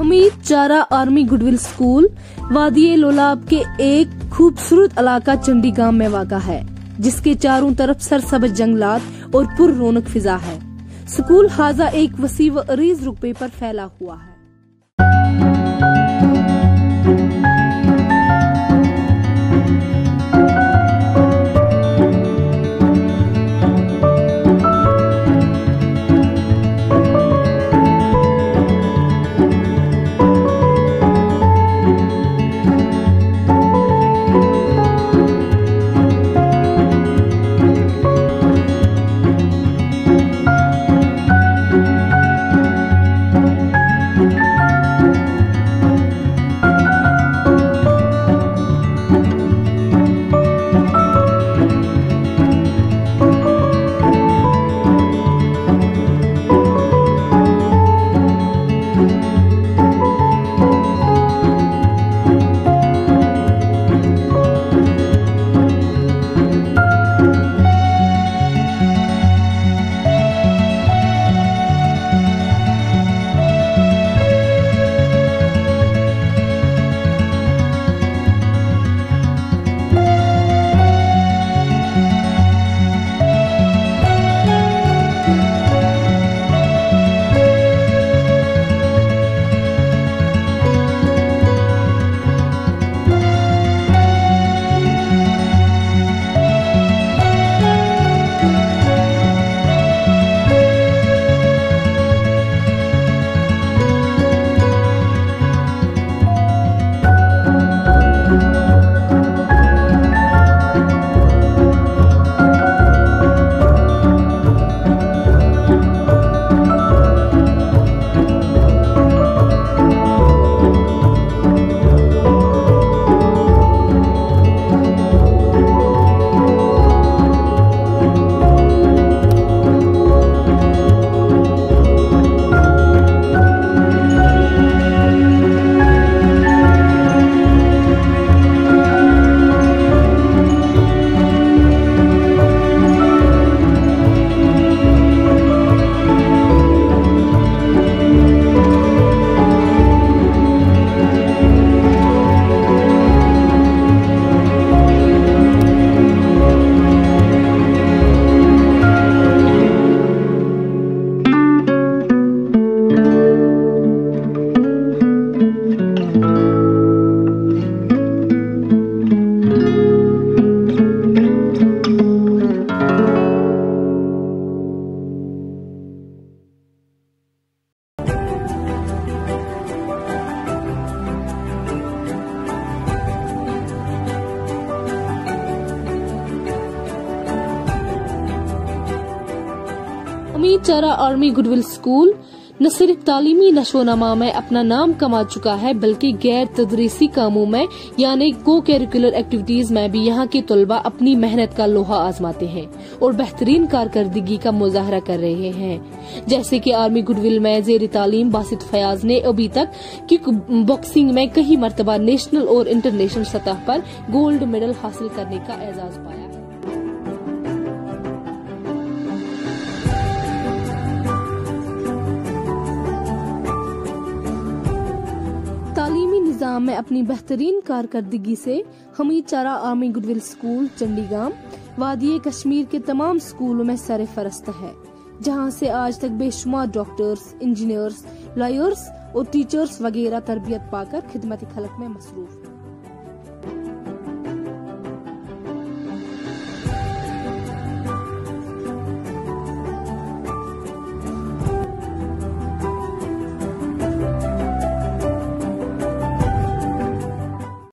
हमीद चारा army goodwill school वादिये Lolab के एक खूबसूरत इलाका चंडीगांव में वाक़ा है, जिसके चारों तरफ सरसब्ज जंगलात और पुर रौनक फिजा है। स्कूल हाजा एक वसी व अरीज रुकबे पर फैला हुआ है। हमीद चारा आर्मी गुडविल स्कूल न सिर्फ तालीमी नशोनमा में अपना नाम कमा चुका है, बल्कि गैर तदरीसी कामों में यानी को करिकुलर एक्टिविटीज में भी यहाँ के तलबा अपनी मेहनत का लोहा आजमाते हैं और बेहतरीन कारकर्दगी का मुजाहरा कर रहे हैं। जैसे कि आर्मी गुडविल में जेर तालीम बासित फयाज ने अभी तक किक बॉक्सिंग में कई मरतबा नेशनल और इंटरनेशनल सतह पर गोल्ड मेडल हासिल करने का एजाज पाया। तालीमी निज़ाम में अपनी बेहतरीन कारकर्दगी से हमीद चारा आर्मी गुडविल स्कूल चंडीगांव वादिये कश्मीर के तमाम स्कूलों में सरफरस्त है, जहां से आज तक बेशुमार डॉक्टर्स, इंजीनियर्स, लॉयर्स और टीचर्स वगैरह तरबियत पाकर खिदमत खलक में मसरूफ।